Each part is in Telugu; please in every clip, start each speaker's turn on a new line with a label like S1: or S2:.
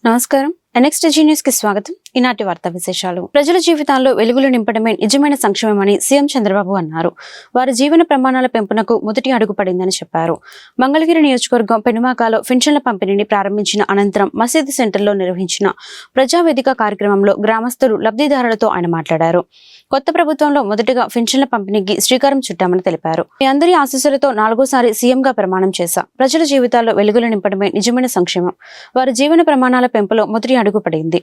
S1: నమస్కారం. ఎన్ఎక్స్టీజీ న్యూస్ కి స్వాగతం. ఈనాటి వార్తా విశేషాలు. ప్రజల జీవితాల్లో వెలుగులు నింపడమే నిజమైన సంక్షేమమని సీఎం చంద్రబాబు అన్నారు. వారి జీవన ప్రమాణాల పెంపునకు మొదటి అడుగు పడిందని చెప్పారు. మంగళగిరి నియోజకవర్గం పెనుమాకలో పింఛన్ల పంపిణీని ప్రారంభించిన అనంతరం మసీదు సెంటర్లో నిర్వహించిన ప్రజావేదిక కార్యక్రమంలో గ్రామస్తులు లబ్ధిదారులతో ఆయన మాట్లాడారు. కొత్త ప్రభుత్వంలో మొదటిగా పింఛన్ల పంపిణీకి శ్రీకారం చుట్టామని తెలిపారు. మీ అందరి ఆశీస్సులతో 4వ సారి సీఎంగా ప్రమాణం చేశా. ప్రజల జీవితాల్లో వెలుగులు నింపడమే నిజమైన సంక్షేమం. వారి జీవన ప్రమాణాల పెంపులో మొదటి అడుగు పడింది.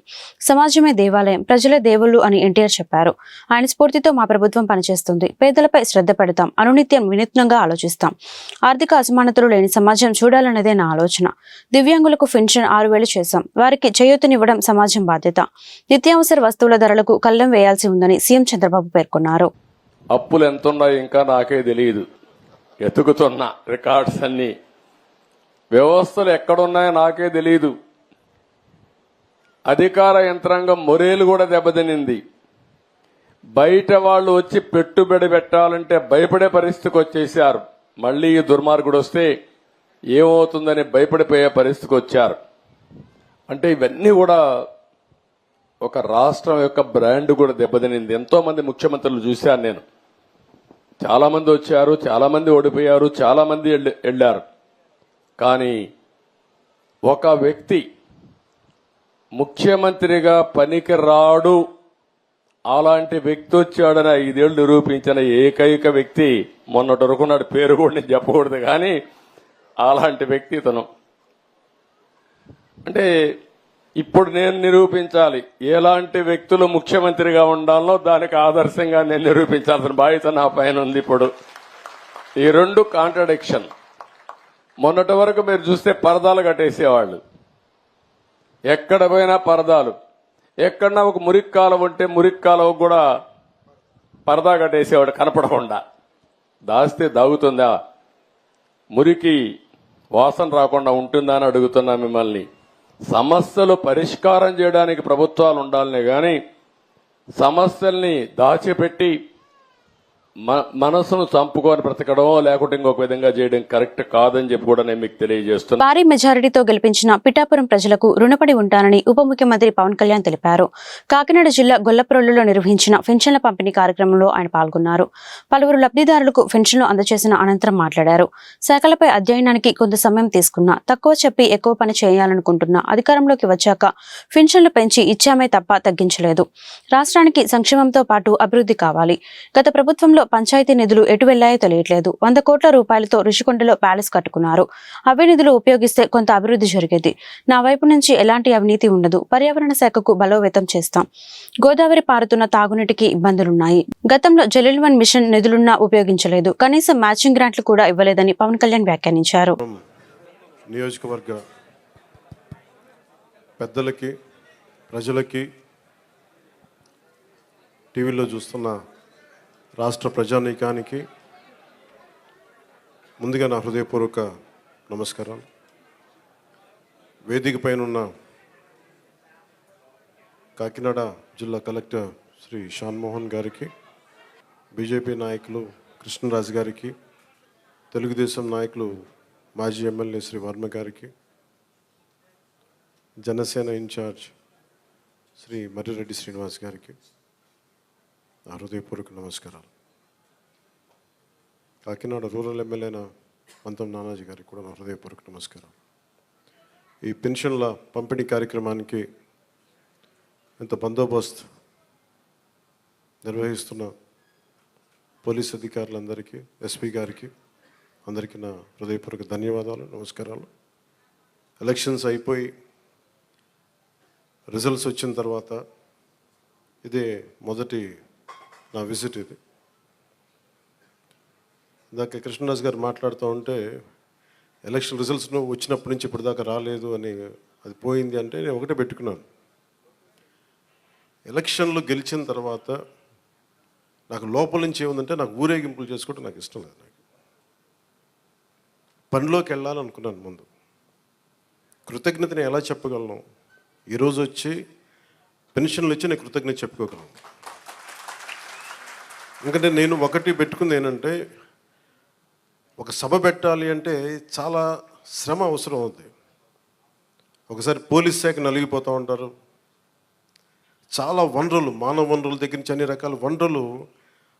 S1: సమాజమే దేవాలయం, ప్రజలే దేవుళ్ళు అని ఎన్టీఆర్ చెప్పారు. ఆయన స్ఫూర్తితో మా ప్రభుత్వం పనిచేస్తుంది. పేదలపై శ్రద్ధ పెడతాం, అనునిత్యం వినూత్నంగా ఆలోచిస్తాం. ఆర్థిక అసమానతలు లేని సమాజం చూడాలన్నదే నా ఆలోచన. దివ్యాంగులకు పెన్షన్ 6,000 చేశాం. వారికి చేయూతనివ్వడం సమాజం బాధ్యత. నిత్యావసర వస్తువుల ధరలకు కళ్లెం వేయాల్సి ఉందని సీఎం చంద్రబాబు పేర్కొన్నారు.
S2: అప్పులు ఎంతున్నాయో ఇంకా నాకే తెలియదు. ఎతుకుతున్న రికార్డ్స్ అన్ని, వ్యవస్థలు ఎక్కడున్నాయో నాకే తెలియదు. అధికార యంత్రాంగం మొరేలు కూడా దెబ్బతినింది. బయట వాళ్ళు వచ్చి పెట్టుబడి పెట్టాలంటే భయపడే పరిస్థితికి వచ్చేసారు. మళ్లీ ఈ దుర్మార్గుడు వస్తే ఏమవుతుందని భయపడిపోయే పరిస్థితికి వచ్చారు. అంటే ఇవన్నీ కూడా ఒక రాష్ట్రం యొక్క బ్రాండ్ కూడా దెబ్బతినింది. ఎంతో మంది ముఖ్యమంత్రులు చూశాను నేను. చాలా మంది వచ్చారు, చాలా మంది ఓడిపోయారు, చాలా మంది వెళ్లారు. కానీ ఒక వ్యక్తి ముఖ్యమంత్రిగా పనికి రాడు, అలాంటి వ్యక్తి వచ్చాడని 5 ఏళ్లు నిరూపించిన ఏకైక వ్యక్తి మొన్నటి వరకు నాడు పేరు కూడా నేను చెప్పకూడదు, కానీ అలాంటి వ్యక్తి ఇతను. అంటే ఇప్పుడు నేను నిరూపించాలి ఎలాంటి వ్యక్తులు ముఖ్యమంత్రిగా ఉండాలో, దానికి ఆదర్శంగా నేను నిరూపించాల్సిన బాధ్యత నా పైన ఉంది. ఇప్పుడు ఈ రెండు కాంట్రడిక్షన్. మొన్నటి వరకు మీరు చూస్తే పరదాలు కట్టేసేవాళ్ళు, ఎక్కడ పోయినా పరదాలు. ఎక్కడన్నా ఒక మురికి కాలువ ఉంటే మురికి కాలువ కూడా పరదా కట్టేసేవాడు కనపడకుండా. దాస్తే దాగుతుందా? మురికి వాసన రాకుండా ఉంటుందా అని అడుగుతున్నా మిమ్మల్ని. సమస్యలు పరిష్కారం చేయడానికి ప్రభుత్వాలు ఉండాలనే గాని సమస్యల్ని దాచిపెట్టి మనసును చంపుకొని బ్రతకడం, లేకుంటే ఇంకొక విధంగా చేయడం కరెక్ట్ కాదని చెప్పి కూడా నేను మీకు తెలియజేస్తున్నాను.
S1: భారీ మెజారిటీతో గెలిపించిన పిఠాపురం ప్రజలకు రుణపడి ఉంటానని ఉప ముఖ్యమంత్రి పవన్ కళ్యాణ్ తెలిపారు. కాకినాడ జిల్లా గొల్లప్రోలులో నిర్వహించిన పెన్షన్ల పంపిణీ కార్యక్రమంలో ఆయన పాల్గొన్నారు. పలువురు లబ్ధిదారులకు పెన్షన్లు అందజేసిన అనంతరం మాట్లాడారు. శాఖలపై అధ్యయనానికి కొంత సమయం తీసుకున్నా, తక్కువ చెప్పి ఎక్కువ పని చేయాలనుకుంటున్నా, అధికారంలోకి వచ్చాక పెన్షన్లు పెంచి ఇచ్చామే తప్ప తగ్గించలేదు. రాష్ట్రానికి సంక్షేమంతో పాటు అభివృద్ధి కావాలి. గత ప్రభుత్వంలో పంచాయతీ నిధులు ఎటు వెళ్లాయో తెలియట్లేదు. 100 కోట్ల రూపాయలతో రుషికొండలో ప్యాలెస్ కట్టుకున్నారు. అవే నిధులు ఉపయోగిస్తే కొంత అభివృద్ధి జరిగేది. నా వైపు నుంచి ఎలాంటి అవినీతి ఉండదు. పర్యావరణ శాఖకు బలోపేతం చేస్తాం. గోదావరి పారుతున్న తాగునీటికి ఇబ్బందులున్నాయి. గతంలో జల్-1 మిషన్ నిధులున్నా ఉపయోగించలేదు. కనీసం మ్యాచింగ్ గ్రాంట్లు కూడా ఇవ్వలేదని పవన్ కళ్యాణ్ వ్యాఖ్యానించారు.
S3: నియోజకవర్గ పెద్దలకి, ప్రజలకి, టీవీలో చూస్తున్న రాష్ట్ర ప్రజానీకానికి ముందుగా నా హృదయపూర్వక నమస్కారాలు. వేదిక పైన కాకినాడ జిల్లా కలెక్టర్ శ్రీ షాన్మోహన్ గారికి, బీజేపీ నాయకులు కృష్ణరాజు గారికి, తెలుగుదేశం నాయకులు మాజీ ఎమ్మెల్యే శ్రీ వర్మ గారికి, జనసేన ఇన్ఛార్జ్ శ్రీ మర్రిరెడ్డి శ్రీనివాస్ గారికి నా హృదయపూర్వక నమస్కారాలు. కాకినాడ రూరల్ ఎమ్మెల్యేన పంతం నానాజీ గారికి కూడా నా హృదయపూర్వక నమస్కారం. ఈ పెన్షన్ల పంపిణీ కార్యక్రమానికి ఇంత బందోబస్తు నిర్వహిస్తున్న పోలీస్ అధికారులందరికీ, ఎస్పీ గారికి, అందరికీ నా హృదయపూర్వక ధన్యవాదాలు, నమస్కారాలు. ఎలక్షన్స్ అయిపోయి రిజల్ట్స్ వచ్చిన తర్వాత ఇదే మొదటి నా విజిట్. ఇది ఇందాక కృష్ణరాజు గారు మాట్లాడుతూ ఉంటే ఎలక్షన్ రిజల్ట్స్ వచ్చినప్పటి నుంచి ఇప్పటిదాకా రాలేదు అని, అది పోయింది అంటే నేను ఒకటే పెట్టుకున్నాను. ఎలక్షన్లు గెలిచిన తర్వాత నాకు లోపల నుంచి ఏముందంటే, నాకు ఊరేగింపులు చేసుకోవడం నాకు ఇష్టం లేదు. నాకు పనిలోకి వెళ్ళాలనుకున్నాను. ముందు కృతజ్ఞతని ఎలా చెప్పగలను? ఈరోజు వచ్చి పెన్షన్లు ఇచ్చి నేను కృతజ్ఞత చెప్పుకోగలను. ఎందుకంటే నేను ఒకటి పెట్టుకుంది ఏంటంటే, ఒక సభ పెట్టాలి అంటే చాలా శ్రమ అవసరం అవుతుంది. ఒకసారి పోలీస్ శాఖ నలిగిపోతూ ఉంటారు. చాలా వనరులు, మానవ వనరుల దగ్గర నుంచి అన్ని రకాల వనరులు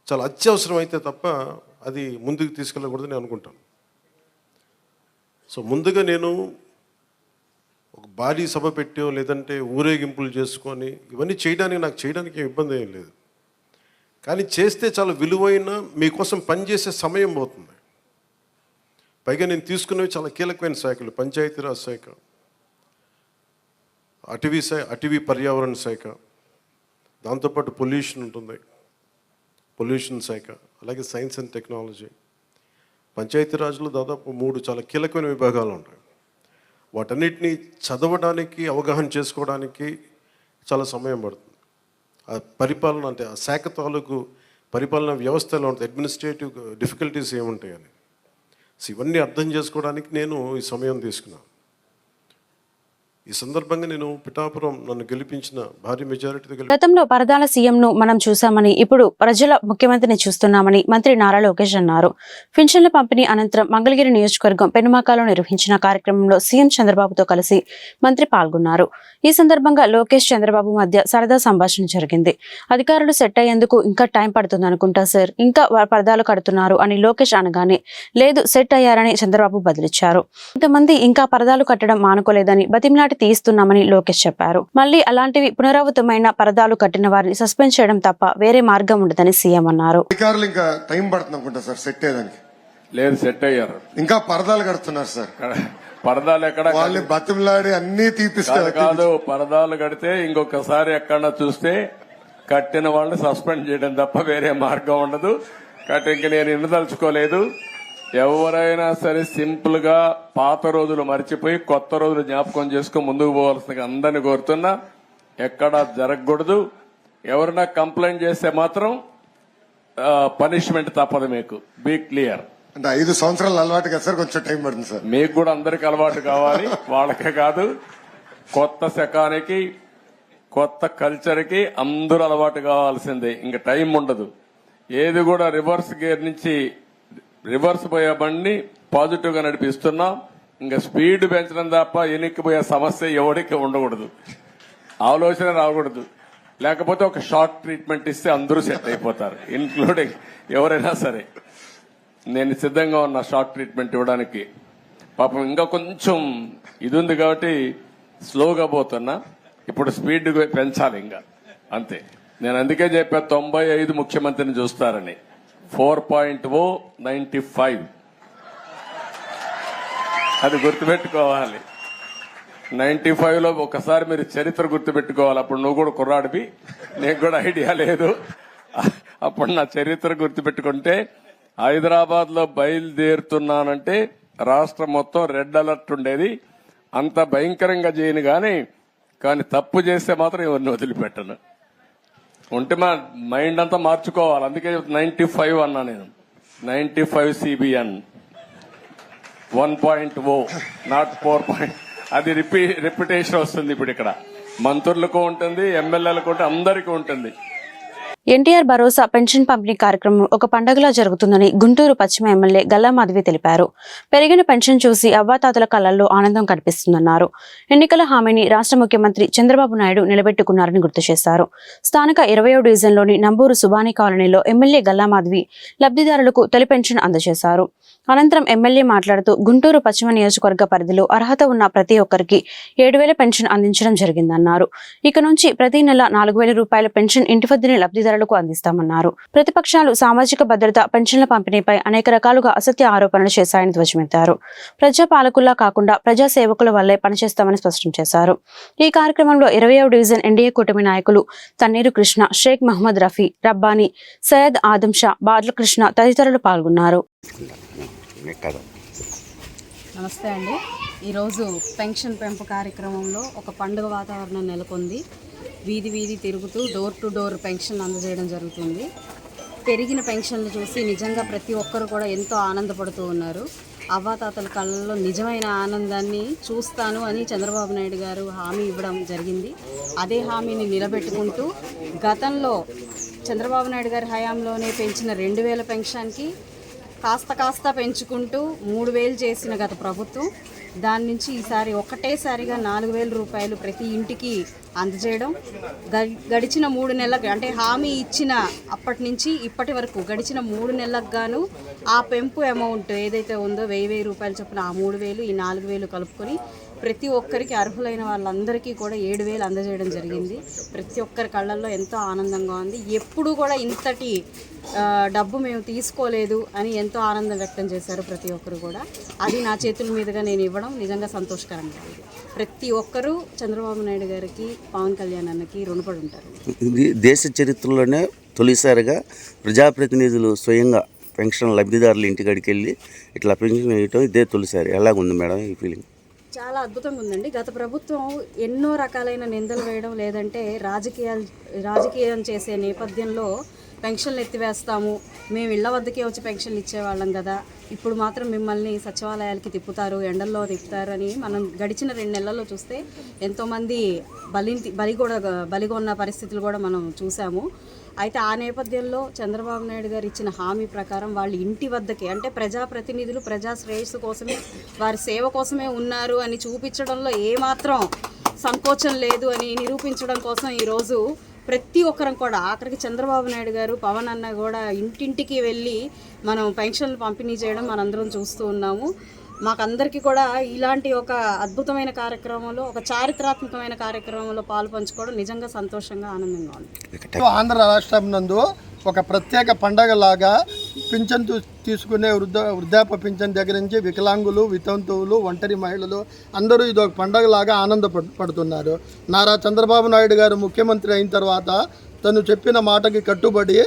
S3: చాలా అత్యవసరం అయితే తప్ప అది ముందుకు తీసుకెళ్ళకూడదని అనుకుంటాను. సో ముందుగా నేను ఒక భారీ సభ పెట్టో లేదంటే ఊరేగింపులు చేసుకొని ఇవన్నీ చేయడానికి ఇబ్బంది ఏం లేదు. కానీ చేస్తే చాలా విలువైన మీకోసం పనిచేసే సమయం పోతుంది. పైగా నేను తీసుకున్నవి చాలా కీలకమైన శాఖలు: పంచాయతీరాజ్ శాఖ, అటవీ పర్యావరణ శాఖ, దాంతోపాటు పొల్యూషన్ ఉంటుంది, పొల్యూషన్ శాఖ, అలాగే సైన్స్ అండ్ టెక్నాలజీ. పంచాయతీరాజ్లో దాదాపు 3 చాలా కీలకమైన విభాగాలు ఉంటాయి. వాటన్నిటినీ చదవడానికి, అవగాహన చేసుకోవడానికి చాలా సమయం పడుతుంది. ఆ పరిపాలన అంటే ఆ శాఖ తాలూకు పరిపాలన వ్యవస్థలో ఉంటుంది, అడ్మినిస్ట్రేటివ్ డిఫికల్టీస్ ఏముంటాయని. సో ఇవన్నీ అర్థం చేసుకోవడానికి నేను ఈ సమయం తీసుకున్నాను. ఈ సందర్భంగా నేను పిఠాపురం నన్ను గెలిపించిన భారీ మెజారిటీతో
S1: గతంలో పరదాల సీఎంను మనం చూశామని, ఇప్పుడు ప్రజల ముఖ్యమంత్రిని చూస్తున్నామని మంత్రి నారా లోకేష్ అన్నారు. పింఛన్ల పంపిణీ అనంతరం మంగళగిరి నియోజకవర్గం పెనుమాకలో నిర్వహించిన కార్యక్రమంలో సీఎం చంద్రబాబుతో కలిసి మంత్రి పాల్గొన్నారు. ఈ సందర్భంగా లోకేష్, చంద్రబాబు మధ్య సరదా సంభాషణ జరిగింది. అధికారులు సెట్ అయ్యేందుకు ఇంకా టైం పడుతుంది అనుకుంటా సార్, ఇంకా పరదాలు కడుతున్నారు అని లోకేష్ అనగానే, లేదు సెట్ అయ్యారని చంద్రబాబు బదిలిచ్చారు. ఇంతమంది ఇంకా పరదాలు కట్టడం మానుకోలేదని బతిమిలాటి తీస్తున్నామని లోకేష్ చెప్పారు. మళ్ళీ అలాంటివి పునరావృతమైన పరదాలు కట్టిన వారిని సస్పెండ్ చేయడం తప్ప వేరే మార్గం ఉండదని సీఎం అన్నారు.
S4: అధికారులు ఇంకా టైం పడుతుంది అనుకుంటా సార్ సెట్ అయ్యేదానికి.
S2: లేదు, సెట్ అయ్యారు.
S4: ఇంకా పరదాలు కడుతున్నారు సార్.
S2: పరదాలు ఎక్కడ
S4: వాళ్ళు బతిమలాడి అన్ని తీపిస్తారు
S2: కాదు. పరదాలు కడితే ఇంకొకసారి ఎక్కడన్నా చూస్తే కట్టిన వాళ్ళని సస్పెండ్ చేయడం తప్ప వేరే మార్గం ఉండదు. కాబట్టి ఇంక నేను ఇండదలుచుకోలేదు. ఎవరైనా సరే సింపుల్ గా పాత రోజులు మర్చిపోయి కొత్త రోజులు జ్ఞాపకం చేసుకుని ముందుకు పోవాల్సిందిగా అందరిని కోరుతున్నా. ఎక్కడా జరగకూడదు. ఎవరైనా కంప్లైంట్ చేస్తే మాత్రం పనిష్మెంట్ తప్పదు. మీకు బీ క్లియర్.
S4: అంటే 5 సంవత్సరాలు అలవాటు కదా సార్, కొంచెం టైం పడుతుంది సార్.
S2: మీకు కూడా అందరికి అలవాటు కావాలి, వాళ్ళకే కాదు. కొత్త శకానికి, కొత్త కల్చర్ కి అందరూ అలవాటు కావాల్సిందే. ఇంకా టైం ఉండదు. ఏది కూడా రివర్స్ గేర్ నుంచి రివర్స్ పోయే బండిని పాజిటివ్ గా నడిపిస్తున్నాం. ఇంకా స్పీడ్ పెంచడం తప్ప ఎనిక్కిపోయే సమస్య ఎవరికి ఉండకూడదు, ఆలోచన రాకూడదు. లేకపోతే ఒక షార్ట్ ట్రీట్మెంట్ ఇస్తే అందరూ సెట్ అయిపోతారు, ఇన్క్లూడింగ్ ఎవరైనా సరే. నేను సిద్ధంగా ఉన్నా షార్ట్ ట్రీట్మెంట్ ఇవ్వడానికి. పాపం ఇంకా కొంచెం ఇది ఉంది కాబట్టి స్లోగా పోతున్నా. ఇప్పుడు స్పీడ్ పెంచాలి ఇంకా, అంతే. నేను అందుకే చెప్పా 95 ముఖ్యమంత్రిని చూస్తారని. 4.0 95 అది గుర్తుపెట్టుకోవాలి. 95లో ఒకసారి మీరు చరిత్ర గుర్తుపెట్టుకోవాలి. అప్పుడు నువ్వు కూడా కుర్రాడివి, నీకు కూడా ఐడియా లేదు. అప్పుడు నా చరిత్ర గుర్తుపెట్టుకుంటే, హైదరాబాద్ లో బయలుదేరుతున్నానంటే రాష్ట్రం మొత్తం రెడ్ అలర్ట్ ఉండేది. అంత భయంకరంగా చేయను కానీ తప్పు చేస్తే మాత్రం ఎవరిని వదిలిపెట్టను. ఉంటే మా మైండ్ అంతా మార్చుకోవాలి. అందుకే 95 అన్నా నేను. 95 CBN 1.0 నాట్ 4. అది రిపిటేషన్ వస్తుంది. ఇప్పుడు ఇక్కడ మంత్రులకు ఉంటుంది, ఎమ్మెల్యేలకు ఉంటుంది, అందరికీ ఉంటుంది.
S1: ఎన్టీఆర్ భరోసా పెన్షన్ పంపిణీ కార్యక్రమం ఒక పండుగలా జరుగుతుందని గుంటూరు పశ్చిమ ఎమ్మెల్యే గల్లా మాధవి తెలిపారు. పెరిగిన పెన్షన్ చూసి అవ్వాతాతల కళ్లల్లో ఆనందం కనిపిస్తుందన్నారు. ఎన్నికల హామీని రాష్ట్ర ముఖ్యమంత్రి చంద్రబాబు నాయుడు నిలబెట్టుకున్నారని గుర్తు చేశారు. స్థానిక 20వ డివిజన్లోని నంబూరు సుబానీ కాలనీలో ఎమ్మెల్యే గల్లా మాధవి లబ్ధిదారులకు తొలి పెన్షన్ అందజేశారు. అనంతరం ఎమ్మెల్యే మాట్లాడుతూ గుంటూరు పశ్చిమ నియోజకవర్గ పరిధిలో అర్హత ఉన్న ప్రతి ఒక్కరికి 7,000 పెన్షన్ అందించడం జరిగిందన్నారు. ఇక నుంచి ప్రతి నెల 4,000 రూపాయల పెన్షన్ ఇంటి వద్దనే లబ్ధిదారులకు అందిస్తామన్నారు. ప్రతిపక్షాలు సామాజిక భద్రత, పెన్షన్ల పంపిణీపై అనేక రకాలుగా అసత్య ఆరోపణలు చేశాయని ధ్వజమెత్తారు. ప్రజా పాలకుల్లా కాకుండా ప్రజా సేవకుల వల్లే పనిచేస్తామని స్పష్టం చేశారు. ఈ కార్యక్రమంలో 20వ డివిజన్ ఎన్డీఏ కూటమి నాయకులు తన్నీరు కృష్ణ, షేక్ మహమ్మద్ రఫీ, రబ్బానీ, సయ్యద్ ఆదం షా, బాద్ల కృష్ణ తదితరులు పాల్గొన్నారు.
S5: నమస్తే అండి. ఈరోజు పెన్షన్ పెంపు కార్యక్రమంలో ఒక పండుగ వాతావరణం నెలకొంది. వీధి వీధి తిరుగుతూ డోర్ టు డోర్ పెన్షన్ అందజేయడం జరుగుతుంది. పెరిగిన పెన్షన్లు చూసి నిజంగా ప్రతి ఒక్కరు కూడా ఎంతో ఆనందపడుతూ ఉన్నారు. అవ్వాతాతల కళ్ళల్లో నిజమైన ఆనందాన్ని చూస్తాను అని చంద్రబాబు నాయుడు గారు హామీ ఇవ్వడం జరిగింది. అదే హామీని నిలబెట్టుకుంటూ గతంలో చంద్రబాబు నాయుడు గారి హయాంలోనే పెంచిన 2,000 పెన్షన్కి కాస్త పెంచుకుంటూ 3,000 చేసిన గత ప్రభుత్వం దాని నుంచి ఈసారి ఒకటేసారిగా 4,000 రూపాయలు ప్రతి ఇంటికి అందజేయడం. గడిచిన 3 నెలలకు అంటే హామీ ఇచ్చిన అప్పటి నుంచి ఇప్పటి వరకు గడిచిన 3 నెలలకు గాను ఆ పెంపు అమౌంట్ ఏదైతే ఉందో 1,000 రూపాయలు చొప్పున ఆ 3,000 ఈ 4,000 కలుపుకొని ప్రతి ఒక్కరికి అర్హులైన వాళ్ళందరికీ కూడా 7,000 అందజేయడం జరిగింది. ప్రతి ఒక్కరి కళ్ళల్లో ఎంతో ఆనందంగా ఉంది. ఎప్పుడు కూడా ఇంతటి డబ్బు మేము తీసుకోలేదు అని ఎంతో ఆనందం వ్యక్తం చేశారు ప్రతి ఒక్కరు కూడా. అది నా చేతుల మీదుగా నేను ఇవ్వడం నిజంగా సంతోషకరంగా ఉంది. ప్రతి ఒక్కరూ చంద్రబాబు నాయుడు గారికి, పవన్ కళ్యాణ్ అన్నకి రుణపడి ఉంటారు.
S6: ఇది దేశ చరిత్రలోనే తొలిసారిగా ప్రజాప్రతినిధులు స్వయంగా పెన్షన్ లబ్ధిదారుల ఇంటికాడికి వెళ్ళి ఇట్లా పెన్షన్ వేయటం ఇదే తొలిసారి. ఎలాగుంది మేడం ఈ ఫీలింగ్?
S5: చాలా అద్భుతంగా ఉందండి. గత ప్రభుత్వం ఎన్నో రకాలైన నిందలు వేయడం, లేదంటే రాజకీయం చేసే నేపథ్యంలో పెన్షన్లు ఎత్తివేస్తాము, మేము ఇళ్ల వద్దకే వచ్చి పెన్షన్లు ఇచ్చేవాళ్ళం కదా, ఇప్పుడు మాత్రం మిమ్మల్ని సచివాలయాలకి తిప్పుతారు, ఎండల్లో తిప్పుతారు అని మనం గడిచిన 2 నెలల్లో చూస్తే ఎంతోమంది బలిగొన్న పరిస్థితులు కూడా మనం చూసాము. అయితే ఆ నేపథ్యంలో చంద్రబాబు నాయుడు గారు ఇచ్చిన హామీ ప్రకారం వాళ్ళు ఇంటి వద్దకే, అంటే ప్రజాప్రతినిధులు ప్రజా శ్రేయస్సు కోసమే, వారి సేవ కోసమే ఉన్నారు అని చూపించడంలో ఏమాత్రం సంకోచం లేదు అని నిరూపించడం కోసం ఈరోజు ప్రతి ఒక్కరం కూడా, ఆఖరికి చంద్రబాబు నాయుడు గారు, పవన్ అన్న కూడా ఇంటింటికి వెళ్ళి మనం పెన్షన్లు పంపిణీ చేయడం మనందరం చూస్తూ ఉన్నాము. మాకందరికీ కూడా ఇలాంటి ఒక అద్భుతమైన కార్యక్రమంలో, ఒక చారిత్రాత్మకమైన కార్యక్రమంలో పాలు పంచుకోవడం నిజంగా సంతోషంగా, ఆనందంగా ఉంది.
S7: ఆంధ్ర రాష్ట్రం నందు ఒక ప్రత్యేక పండగలాగా పింఛన్ తీసుకునే వృద్ధాప్య పింఛన్ దగ్గర నుంచి వికలాంగులు, వితంతువులు, ఒంటరి మహిళలు అందరూ ఇది ఒక పండగలాగా ఆనందపడుతున్నారు. నారా చంద్రబాబు నాయుడు గారు ముఖ్యమంత్రి అయిన తర్వాత తను చెప్పిన మాటకి కట్టుబడి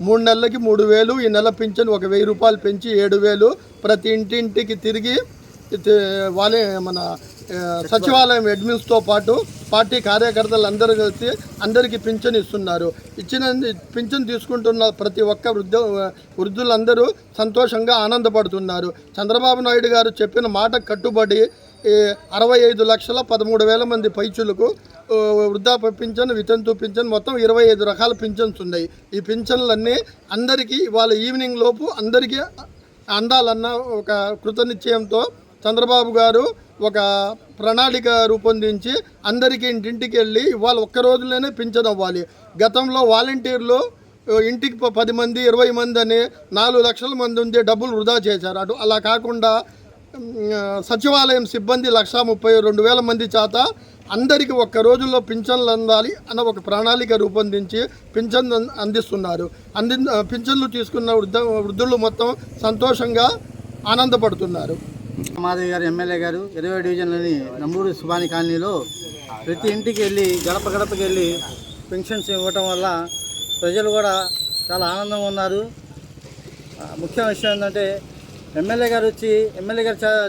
S7: 3 నెలలకి 3,000, ఈ నెల పింఛన్ ఒక 1,000 రూపాయలు పెంచి 7,000 ప్రతి ఇంటింటికి తిరిగి వాళ్ళే మన సచివాలయం అడ్మిన్స్తో పాటు పార్టీ కార్యకర్తలు అందరూ కలిసి అందరికీ పింఛన్ ఇస్తున్నారు. ఇచ్చిన పింఛన్ తీసుకుంటున్న ప్రతి ఒక్క వృద్ధులందరూ సంతోషంగా ఆనందపడుతున్నారు. చంద్రబాబు నాయుడు గారు చెప్పిన మాట కట్టుబడి 65,13,000 మంది పైచులకు వృద్ధాప్య పింఛన్, వితంతు పింఛన్ మొత్తం 25 రకాల పింఛన్స్ ఉన్నాయి. ఈ పింఛన్లన్నీ అందరికీ వాళ్ళ ఈవినింగ్ లోపు అందరికీ అందాలన్న ఒక కృతనిశ్చయంతో చంద్రబాబు గారు ఒక ప్రణాళిక రూపొందించి అందరికీ ఇంటింటికి వెళ్ళి ఇవాళ ఒక్క రోజులోనే పింఛన్ అవ్వాలి. గతంలో వాలంటీర్లు ఇంటికి 10 మంది 20 మంది అని 4 లక్షల మంది ఉండే డబ్బులు వృధా చేశారు. అలా కాకుండా సచివాలయం సిబ్బంది 132,000 మంది చేత అందరికీ ఒక్క రోజుల్లో పింఛన్లు అందాలి అన్న ఒక ప్రణాళిక రూపొందించి పింఛన్ అందిస్తున్నారు. పింఛన్లు తీసుకున్న వృద్ధులు మొత్తం సంతోషంగా ఆనందపడుతున్నారు.
S8: మాధవి గారు ఎమ్మెల్యే గారు 20వ డివిజన్లోని నంబూరు సుబాని కాలనీలో ప్రతి ఇంటికి వెళ్ళి గడపకి వెళ్ళి పెన్షన్స్ ఇవ్వటం వల్ల ప్రజలు కూడా చాలా ఆనందంగా ఉన్నారు. ముఖ్య విషయం ఏంటంటే ఎమ్మెల్యే గారి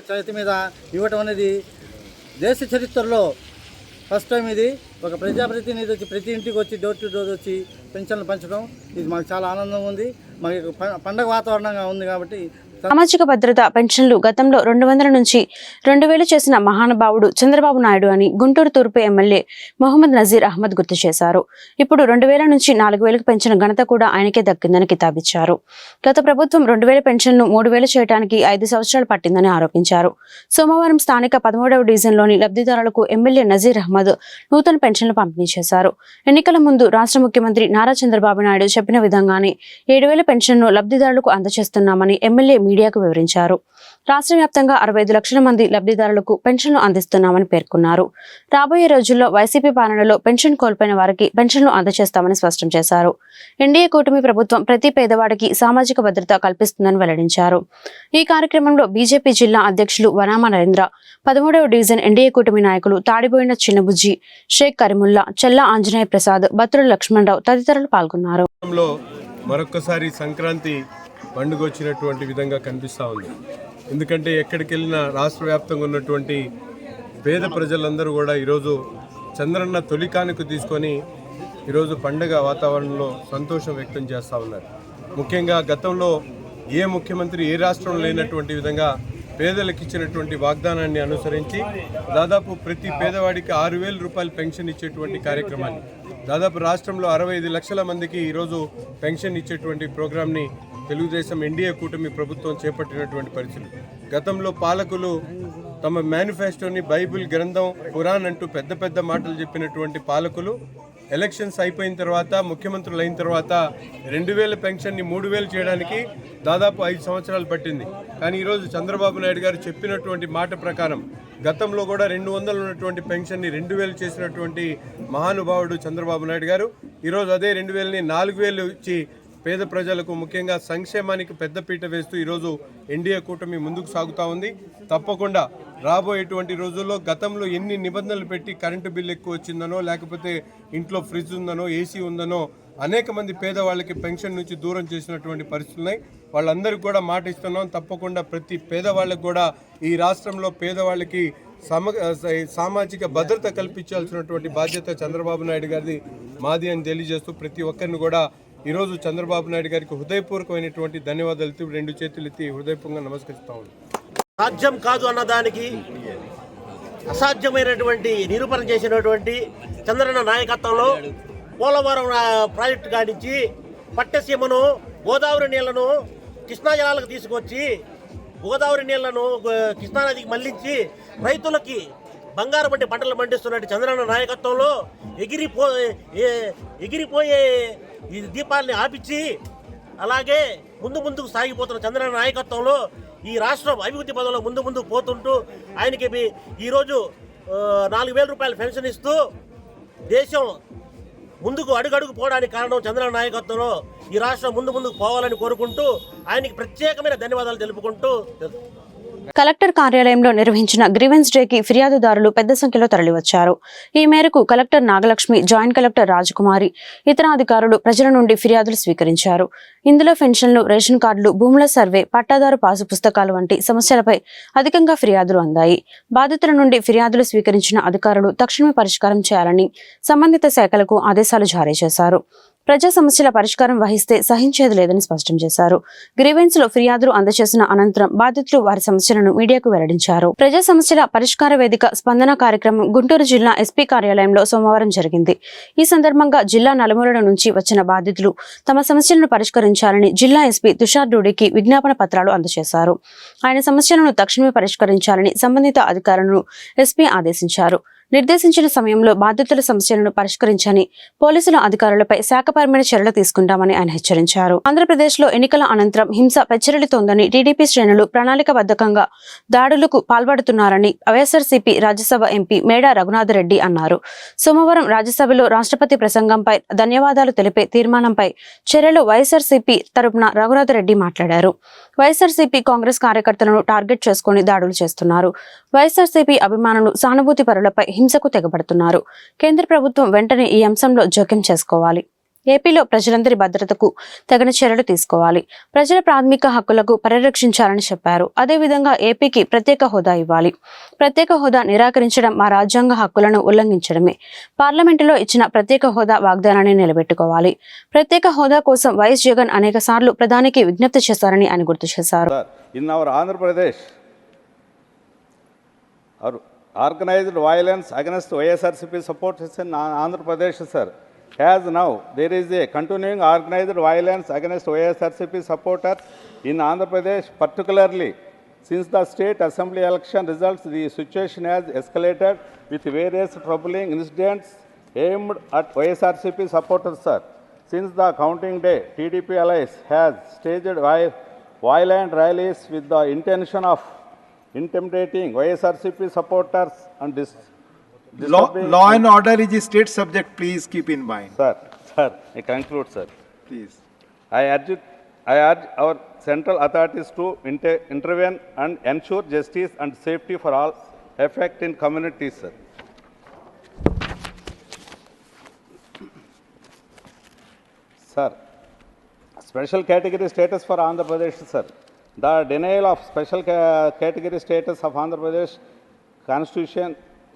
S8: చేతి మీద ఇవ్వటం అనేది దేశ చరిత్రలో ఫస్ట్ టైం. ఇది ఒక ప్రజాప్రతినిధి వచ్చి ప్రతి ఇంటికి వచ్చి డోర్ టు డోర్ వచ్చి పెన్షన్లు పంచడం ఇది మాకు చాలా ఆనందంగా ఉంది. మాకు పండగ వాతావరణంగా ఉంది కాబట్టి
S1: సామాజిక భద్రత పెన్షన్లు గతంలో 200 నుంచి 2,000 చేసిన మహానుభావుడు చంద్రబాబు నాయుడు అని గుంటూరు తూర్పు ఎమ్మెల్యే మొహమ్మద్ నజీర్ అహ్మద్ గుర్తు చేశారు. ఇప్పుడు 2,000 నుంచి 4,000 పెంచిన ఘనత కూడా ఆయనకే దక్కిందని కితాబిచ్చారు. గత ప్రభుత్వం 2,000 పెన్షన్ను 3,000 చేయడానికి 5 సంవత్సరాలు పట్టిందని ఆరోపించారు. సోమవారం స్థానిక 13వ డివిజన్లోని లబ్ధిదారులకు ఎమ్మెల్యే నజీర్ అహ్మద్ నూతన పెన్షన్లు పంపిణీ చేశారు. ఎన్నికల ముందు రాష్ట్ర ముఖ్యమంత్రి నారా చంద్రబాబు నాయుడు చెప్పిన విధంగానే 7,000 పెన్షన్ను లబ్ధిదారులకు అందజేస్తున్నామని ఎమ్మెల్యే మీడియాకు వివరించారు. రాష్ట్ర వ్యాప్తంగా 65 లక్షల మంది లబ్ధిదారులకు పెన్షన్లు అందిస్తున్నామని పేర్కొన్నారు. రాబోయే రోజుల్లో వైసీపీ పాలనలో పెన్షన్ కోల్పోయిన వారికి పెన్షన్లు అందజేస్తామని స్పష్టం చేశారు. ఎన్డీఏ కూటమి ప్రభుత్వం ప్రతి పేదవాడికి సామాజిక భద్రత కల్పిస్తుందని వెల్లడించారు. ఈ కార్యక్రమంలో బీజేపీ జిల్లా అధ్యక్షులు వనామ నరేంద్ర, 13వ డివిజన్ ఎన్డీఏ కూటమి నాయకులు తాడిబోయిన చిన్నబుజ్జి, షేక్ కరీముల్లా, చెల్లా ఆంజనేయ ప్రసాద్, బత్తుల లక్ష్మణరావు తదితరులు పాల్గొన్నారు.
S9: మరొక్కసారి సంక్రాంతి పండుగ వచ్చినటువంటి విధంగా కనిపిస్తూ ఉంది. ఎందుకంటే ఎక్కడికి వెళ్ళినా రాష్ట్ర వ్యాప్తంగా ఉన్నటువంటి పేద ప్రజలందరూ కూడా ఈరోజు చంద్రన్న తొలికానుక తీసుకొని ఈరోజు పండుగ వాతావరణంలో సంతోషం వ్యక్తం చేస్తూ ఉన్నారు. ముఖ్యంగా గతంలో ఏ ముఖ్యమంత్రి ఏ రాష్ట్రం లేనటువంటి విధంగా పేదలకు ఇచ్చినటువంటి వాగ్దానాన్ని అనుసరించి దాదాపు ప్రతి పేదవాడికి 6,000 రూపాయలు పెన్షన్ ఇచ్చేటువంటి కార్యక్రమాన్ని దాదాపు రాష్ట్రంలో 65 లక్షల మందికి ఈరోజు పెన్షన్ ఇచ్చేటువంటి ప్రోగ్రామ్ని తెలుగుదేశం ఎన్డీఏ కూటమి ప్రభుత్వం చేపట్టినటువంటి పరిస్థితులు. గతంలో పాలకులు తమ మేనిఫెస్టోని బైబిల్ గ్రంథం ఖురాన్ అంటూ పెద్ద పెద్ద మాటలు చెప్పినటువంటి పాలకులు ఎలక్షన్స్ అయిపోయిన తర్వాత ముఖ్యమంత్రులు అయిన తర్వాత 2000 పెన్షన్ని 3000 చేయడానికి దాదాపు 5 సంవత్సరాలు పట్టింది. కానీ ఈరోజు చంద్రబాబు నాయుడు గారు చెప్పినటువంటి మాట ప్రకారం గతంలో కూడా 200 ఉన్నటువంటి పెన్షన్ని 2000 చేసినటువంటి మహానుభావుడు చంద్రబాబు నాయుడు గారు ఈరోజు అదే 2000ని 4000 ఇచ్చి పేద ప్రజలకు ముఖ్యంగా సంక్షేమానికి పెద్దపీట వేస్తూ ఈరోజు ఎన్డీఏ కూటమి ముందుకు సాగుతూ ఉంది. తప్పకుండా రాబోయేటువంటి రోజుల్లో గతంలో ఎన్ని నిబంధనలు పెట్టి కరెంటు బిల్లు ఎక్కువ వచ్చిందనో, లేకపోతే ఇంట్లో ఫ్రిడ్జ్ ఉందనో, ఏసీ ఉందనో అనేక మంది పేదవాళ్ళకి పెన్షన్ నుంచి దూరం చేసినటువంటి పరిస్థితులు ఉన్నాయి. వాళ్ళందరికీ కూడా మాట ఇస్తున్నాం. తప్పకుండా ప్రతి పేదవాళ్ళకి కూడా ఈ రాష్ట్రంలో పేదవాళ్ళకి సామాజిక భద్రత కల్పించాల్సినటువంటి బాధ్యత చంద్రబాబు నాయుడు గారిది మాది అని తెలియజేస్తూ ప్రతి ఒక్కరిని కూడా ఈరోజు చంద్రబాబు నాయుడు గారికి హృదయపూర్వకమైనటువంటి ధన్యవాదాలు ఎత్తి 2 చేతులు ఎత్తి హృదయపూర్వకంగా నమస్కరిస్తా ఉన్నాను.
S10: సాధ్యం కాదు అన్నదానికి అసాధ్యమైనటువంటి నిరూపణ చేసినటువంటి చంద్రన్న నాయకత్వంలో పోలవరం ప్రాజెక్టు కానించి పట్టసీమను గోదావరి నీళ్లను కృష్ణా జలాలకు తీసుకొచ్చి గోదావరి నీళ్లను కృష్ణానదికి మళ్లించి రైతులకి బంగారు పంటి పంటలు పండిస్తున్నట్టు చంద్రన్న నాయకత్వంలో ఎగిరిపోయే ఈ దీపాలని ఆపించి అలాగే ముందుకు సాగిపోతున్న చంద్రన్న నాయకత్వంలో ఈ రాష్ట్రం అభివృద్ధి పదంలో ముందుకు పోతుంటూ ఆయనకి ఈరోజు 4000 రూపాయలు పెన్షన్ ఇస్తూ దేశం ముందుకు అడుగడుగు పోవడానికి కారణం చంద్రన్న నాయకత్వంలో ఈ రాష్ట్రం ముందుకు పోవాలని కోరుకుంటూ ఆయనకి ప్రత్యేకమైన ధన్యవాదాలు తెలుపుకుంటూ
S1: కలెక్టర్ కార్యాలయంలో నిర్వహించిన గ్రీవెన్స్ డేకి ఫిర్యాదుదారులు పెద్ద సంఖ్యలో తరలివచ్చారు. ఈ మేరకు కలెక్టర్ నాగలక్ష్మి, జాయింట్ కలెక్టర్ రాజకుమారి, ఇతర అధికారులు ప్రజల నుండి ఫిర్యాదులు స్వీకరించారు. ఇందులో పెన్షన్లు, రేషన్ కార్డులు, భూముల సర్వే, పట్టాదారు పాసు పుస్తకాలు వంటి సమస్యలపై అధికంగా ఫిర్యాదులు అందాయి. బాధితుల నుండి ఫిర్యాదులు స్వీకరించిన అధికారులు తక్షణమే పరిష్కారం చేయాలని సంబంధిత శాఖలకు ఆదేశాలు జారీ చేశారు. ప్రజా సమస్యల పరిష్కారం వహిస్తే సహించేది లేదని స్పష్టం చేశారు. గ్రీవెన్స్ లో ఫిర్యాదులు అందజేసిన అనంతరం బాధితులు వారి సమస్యలను మీడియాకు వెల్లడించారు. ప్రజా సమస్యల పరిష్కార వేదిక స్పందన కార్యక్రమం గుంటూరు జిల్లా ఎస్పీ కార్యాలయంలో సోమవారం జరిగింది. ఈ సందర్భంగా జిల్లా నలుమూలల నుంచి వచ్చిన బాధితులు తమ సమస్యలను పరిష్కరించాలని జిల్లా ఎస్పీ తుషార్ డూడికి విజ్ఞాపన పత్రాలు అందజేశారు. ఆయన సమస్యలను తక్షణమే పరిష్కరించాలని సంబంధిత అధికారులను ఎస్పీ ఆదేశించారు. నిర్దేశించిన సమయంలో బాధితుల సమస్యలను పరిష్కరించని పోలీసుల అధికారులపై శాఖపరమైన చర్యలు తీసుకుంటామని ఆయన హెచ్చరించారు. ఆంధ్రప్రదేశ్ లో ఎన్నికల అనంతరం హింస పెచ్చరిల్లుతోందని టీడీపీ శ్రేణులు ప్రణాళికబద్ధంగా దాడులకు పాల్పడుతున్నారని వైఎస్ఆర్సీపీ రాజ్యసభ ఎంపీ మేడా రఘునాథరెడ్డి అన్నారు. సోమవారం రాజ్యసభలో రాష్ట్రపతి ప్రసంగంపై ధన్యవాదాలు తెలిపే తీర్మానంపై చర్యలు వైఎస్ఆర్సీపీ తరపున రఘునాథరెడ్డి మాట్లాడారు. వైఎస్ఆర్సీపీ కాంగ్రెస్ కార్యకర్తలను టార్గెట్ చేసుకుని దాడులు చేస్తున్నారు. వైఎస్ఆర్సీపీ అభిమానులు సానుభూతి పరులపై హింసకు తెగబడుతున్నారు. కేంద్ర ప్రభుత్వం వెంటనే ఈ అంశంలో జోక్యం చేసుకోవాలి. ఏపీలో ప్రజలందరి భద్రతకు తగిన చర్యలు తీసుకోవాలి. ప్రజల ప్రాథమిక హక్కులకు పరిరక్షించాలని చెప్పారు. అదేవిధంగా ఏపీకి ప్రత్యేక హోదా ఇవ్వాలి. ప్రత్యేక హోదా నిరాకరించడం మా రాజ్యాంగ హక్కులను ఉల్లంఘించడమే. పార్లమెంటులో ఇచ్చిన ప్రత్యేక హోదా వాగ్దానాన్ని నిలబెట్టుకోవాలి. ప్రత్యేక హోదా కోసం వైఎస్ జగన్ అనేక సార్లు ప్రధానికి విజ్ఞప్తి చేశారని ఆయన గుర్తు చేశారు.
S11: Organized violence against YSRCP supporters in Andhra Pradesh, sir. As now, there is a continuing organized violence against YSRCP supporters in Andhra Pradesh, particularly since the state assembly election results, the situation has escalated with various troubling incidents aimed at YSRCP supporters, sir. Since the counting day, TDP allies has staged violent rallies with the intention of intimidating YSRCP supporters and
S12: law and order is a state subject, please keep in mind.
S11: Sir, I conclude, sir.
S12: Please.
S11: I urge our central authorities to intervene and ensure justice and safety for all affected communities, sir. Sir, special category status for Andhra Pradesh, sir. The denial of special category status of Andhra Pradesh Constitution,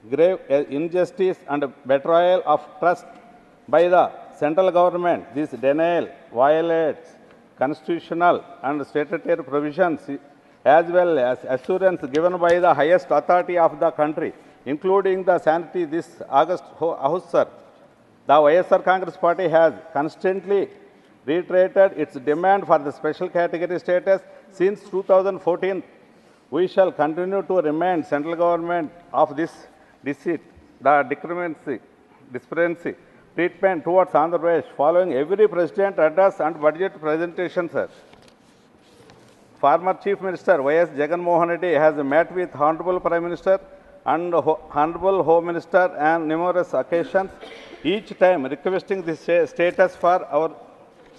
S11: grave injustice and betrayal of trust by the central government. This denial violates constitutional and statutory provisions as well as assurance given by the highest authority of the country, including the sanity this August House, sir. The YSR Congress Party has constantly reiterated its demand for the special category status since 2014. We shall continue to remind central government of this deceit, the discrepancy treatment towards Andhra Pradesh following every president address and budget presentation, sir. Former Chief Minister Y.S. Jagan Mohan Reddy has met with Honorable Prime Minister and Honorable Home Minister on numerous occasions, each time requesting this status for our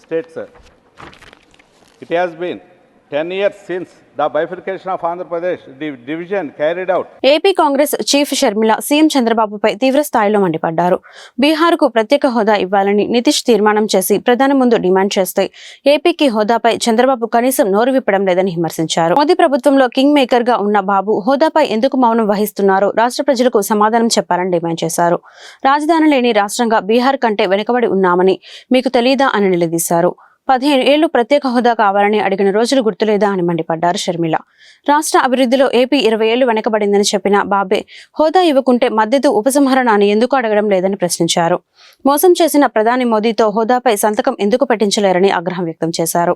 S11: state, sir. It has been 10 years since the bifurcation of Andhra Pradesh, the division carried out.
S1: AP Congress chief Sharmila CM చంద్రబాబుపై తీవ్ర స్థాయిలో మండిపడ్డారు. బీహార్కు ప్రత్యేక హోదా ఇవ్వాలని నితీష్ తీర్మానం చేసి ప్రధాని ముందు డిమాండ్ చేస్తే ఏపీకి హోదాపై చంద్రబాబు కనీసం నోరు విప్పడం లేదని విమర్శించారు. మోదీ ప్రభుత్వంలో కింగ్ మేకర్ గా ఉన్న బాబు హోదాపై ఎందుకు మౌనం వహిస్తున్నారో రాష్ట్ర ప్రజలకు సమాధానం చెప్పాలని డిమాండ్ చేశారు. రాజధాని లేని రాష్ట్రంగా బీహార్ కంటే వెనుకబడి ఉన్నామని మీకు తెలీదా అని నిలదీశారు. 15 ఏళ్లు ప్రత్యేక హోదా కావాలని అడిగిన రోజులు గుర్తులేదా అని మండిపడ్డారు షర్మిల. రాష్ట్ర అభివృద్ధిలో ఏపీ 20 ఏళ్లు వెనకబడిందని చెప్పిన బాబే హోదా ఇవ్వకుంటే మద్దతు ఉపసంహరణ అని ఎందుకు అడగడం లేదని ప్రశ్నించారు. మోసం చేసిన ప్రధాని మోదీతో హోదాపై సంతకం ఎందుకు పెట్టించలేరని ఆగ్రహం వ్యక్తం చేశారు.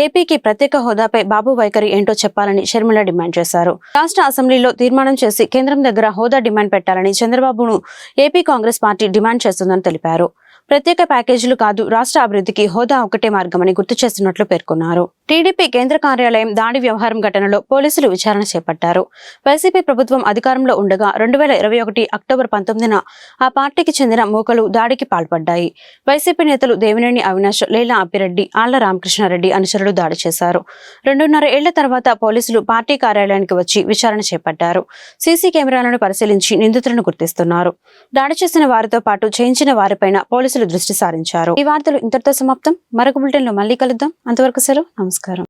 S1: ఏపీకి ప్రత్యేక హోదాపై బాబు వైఖరి ఏంటో చెప్పాలని షర్మిల డిమాండ్ చేశారు. రాష్ట్ర అసెంబ్లీలో తీర్మానం చేసి కేంద్రం దగ్గర హోదా డిమాండ్ పెట్టాలని చంద్రబాబును ఏపీ కాంగ్రెస్ పార్టీ డిమాండ్ చేస్తుందని తెలిపారు. ప్రత్యేక ప్యాకేజీలు కాదు, రాష్ట్ర అభివృద్ధికి హోదా ఒకటే మార్గమని గుర్తు చేస్తున్నట్లు పేర్కొన్నారు. టీడీపీ కేంద్ర కార్యాలయం దాడి వ్యవహారం ఘటనలో పోలీసులు విచారణ చేపట్టారు. వైసీపీ ప్రభుత్వం అధికారంలో ఉండగా 2021 అక్టోబర్ 19న ఆ పార్టీకి చెందిన మూకలు దాడికి పాల్పడ్డాయి. వైసీపీ నేతలు దేవినేని అవినాష్, లేలా అప్పిరెడ్డి, ఆళ్ల రామకృష్ణారెడ్డి అనుచరులు దాడి చేశారు. 2.5 ఏళ్ల తర్వాత పోలీసులు పార్టీ కార్యాలయానికి వచ్చి విచారణ చేపట్టారు. సీసీ కెమెరాలను పరిశీలించి నిందితులను గుర్తిస్తున్నారు. దాడి చేసిన వారితో పాటు చేయించిన వారిపైన పోలీసులు దృష్టి సారించారు. ఈ వార్తలు ఇంతటితో సమాప్తం. మరొక బులెటిన్లో మళ్ళీ కలుద్దాం. అంతవరకు సెలవు. నమస్కారం.